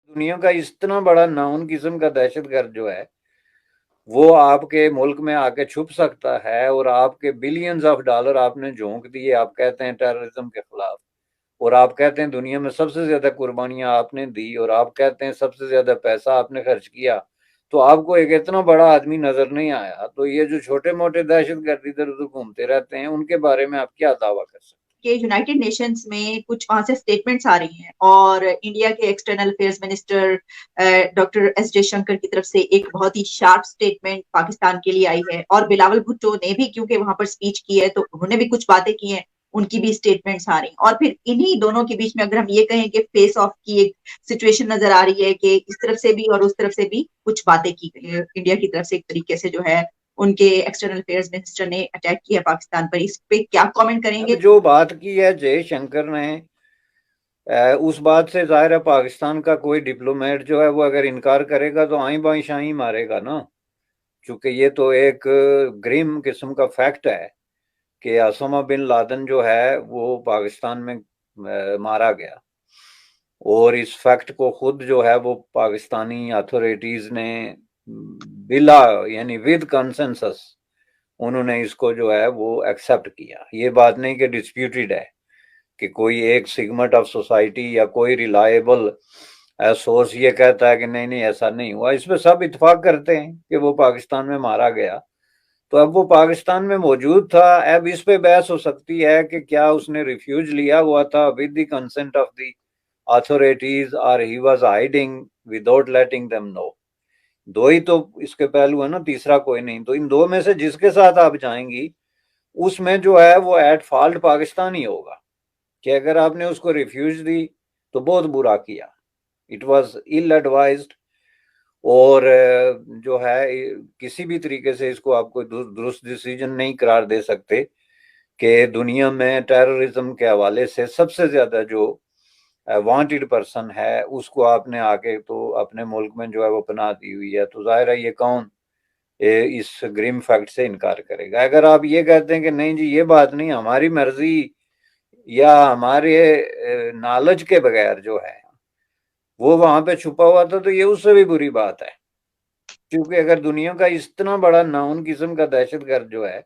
दुनिया का इतना बड़ा नाउन किस्म का दहशतगर्द जो है वो आपके मुल्क में आके छुप सकता है और आपके बिलियंस ऑफ डॉलर आपने झोंक दिए, आप कहते हैं टेररिज्म के खिलाफ, और आप कहते हैं दुनिया में सबसे ज्यादा कुर्बानियां आपने दी, और आप कहते हैं सबसे ज्यादा पैसा आपने खर्च किया, तो आपको एक इतना बड़ा आदमी नजर नहीं आया। तो ये जो छोटे मोटे दहशतगर्द इधर उधर घूमते रहते हैं उनके बारे में आप क्या दावा कर सकते कि यूनाइटेड नेशंस में कुछ वहां से स्टेटमेंट्स आ रही हैं और इंडिया के external affairs minister doctor S Jaishankar की तरफ से एक बहुत ही शार्प स्टेटमेंट पाकिस्तान के लिए आई है, और बिलावल भुट्टो ने भी क्योंकि वहां पर स्पीच की है तो उन्होंने भी कुछ बातें की हैं, उनकी भी स्टेटमेंट्स आ रही हैं। और फिर इन्हीं दोनों के बीच में अगर हम ये कहें कि फेस ऑफ की एक सिचुएशन नजर आ रही है कि इस तरफ से भी और उस तरफ से भी कुछ बातें की गई है, इंडिया की तरफ से एक तरीके से जो है उनके एक्सटर्नल अफेयर्स मिनिस्टर ने अटैक किया पाकिस्तान पर। इस पे क्या कमेंट हैं। अब करेंगे? जो बात की है जयशंकर ने, उस बात से जाहिर है पाकिस्तान का कोई डिप्लोमेट जो है वो अगर इनकार करेगा तो आई बाई शाही मारेगा ना, क्योंकि ये तो एक ग्रिम किस्म का फैक्ट है कि ओसामा बिन लादेन जो है वो पाकिस्तान में मारा गया, और इस फैक्ट को खुद जो है वो पाकिस्तानी अथॉरिटीज ने बिला यानी विद कंसेंसस उन्होंने इसको जो है वो एक्सेप्ट किया। ये बात नहीं कि डिस्प्यूटेड है कि कोई एक सिगमेंट ऑफ सोसाइटी या कोई रिलायबल सोर्स ये कहता है कि नहीं नहीं ऐसा नहीं हुआ, इस पे सब इत्तेफाक करते हैं कि वो पाकिस्तान में मारा गया। तो अब वो पाकिस्तान में मौजूद था, अब इस पे बहस हो सकती है कि क्या उसने रिफ्यूज लिया हुआ था with the consent of the authorities और he was hiding without letting them know. दो ही तो इसके पहलू है ना, तीसरा कोई नहीं। तो इन दो में से जिसके साथ आप जाएंगी उसमें जो है वो एट फॉल्ट पाकिस्तान ही होगा, कि अगर आपने उसको रिफ्यूज दी तो बहुत बुरा किया, इट वाज इल एडवाइज्ड। और जो है किसी भी तरीके से इसको आपको दुरुस्त डिसीजन नहीं करार दे सकते कि दुनिया में टेररिज्म के हवाले से सबसे ज्यादा जो वांटेड पर्सन है उसको आपने आके तो अपने मुल्क में जो है वो पनाह दी हुई है, तो जाहिर है ये कौन इस ग्रिम फैक्ट से इनकार करेगा। अगर आप ये कहते हैं कि नहीं जी ये बात नहीं, हमारी मर्जी या हमारे नॉलेज के बगैर जो है वो वहां पे छुपा हुआ था, तो ये उससे भी बुरी बात है। क्योंकि अगर दुनिया का इतना बड़ा नाउन किस्म का दहशतगर्द जो है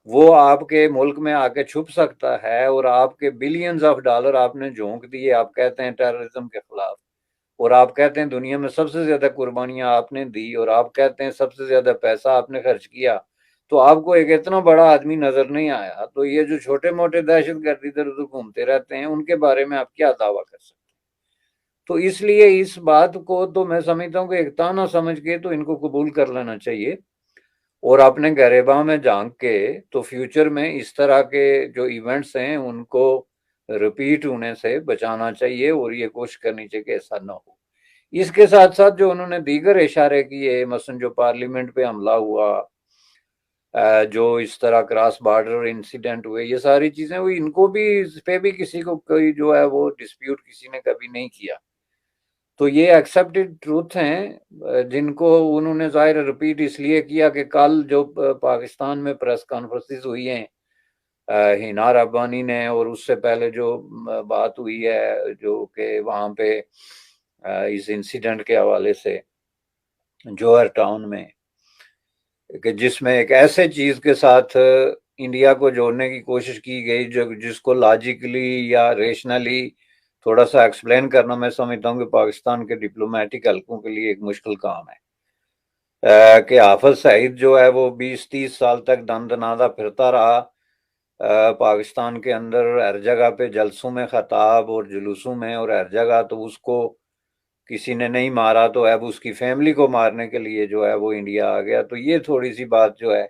वो आपके मुल्क में आके छुप सकता है, और आपके बिलियंस ऑफ डॉलर आपने झोंक दिए, आप कहते हैं टेररिज्म के खिलाफ, और आप कहते हैं दुनिया में सबसे ज्यादा कुर्बानियां आपने दी, और आप कहते हैं सबसे ज्यादा पैसा आपने खर्च किया, तो आपको एक इतना बड़ा आदमी नजर नहीं आया। तो ये जो छोटे मोटे दहशतगर्द इधर उधर घूमते रहते हैं उनके बारे में आप क्या दावा कर सकते हैं? तो इसलिए इस बात को तो मैं समझता हूँ कि एक ताना समझ के तो इनको कबूल कर लेना चाहिए, और अपने गरेबा में झांक के तो फ्यूचर में इस तरह के जो इवेंट्स हैं उनको रिपीट होने से बचाना चाहिए, और ये कोशिश करनी चाहिए कि ऐसा ना हो। इसके साथ साथ जो उन्होंने दीगर इशारे किए, मसलन जो पार्लियामेंट पे हमला हुआ, जो इस तरह क्रॉस बॉर्डर इंसिडेंट हुए, ये सारी चीजें हुई, इनको भी इस पे भी किसी को कोई जो है वो डिस्प्यूट किसी ने कभी नहीं किया। तो ये एक्सेप्टेड ट्रूथ हैं जिनको उन्होंने जाहिर रिपीट इसलिए किया कि कल जो पाकिस्तान में प्रेस कॉन्फ्रेंसेस हुई हैं हिना रब्बानी ने, और उससे पहले जो बात हुई है जो कि वहाँ पे इस इंसिडेंट के हवाले से जोहर टाउन में, कि जिसमें एक ऐसे चीज के साथ इंडिया को जोड़ने की कोशिश की गई जो जिसको लॉजिकली या रेशनली थोड़ा सा एक्सप्लेन करना मैं समझता हूँ कि पाकिस्तान के डिप्लोमेटिक हलकों के लिए एक मुश्किल काम है। कि हाफिज सईद जो है वो 20-30 साल तक दमदनादा फिरता रहा पाकिस्तान के अंदर हर जगह पे जलसों में खताब और जुलूसों में, और हर जगह तो उसको किसी ने नहीं मारा तो अब उसकी फैमिली को मारने के लिए जो है वो इंडिया आ गया। तो ये थोड़ी सी बात जो है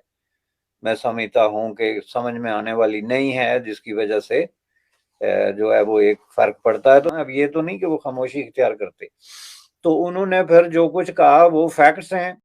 मैं समझता हूँ कि समझ में आने वाली नहीं है, जिसकी वजह से जो है वो एक फर्क पड़ता है। तो अब ये तो नहीं कि वो खामोशी इख्तियार करते, तो उन्होंने फिर जो कुछ कहा वो फैक्ट्स हैं।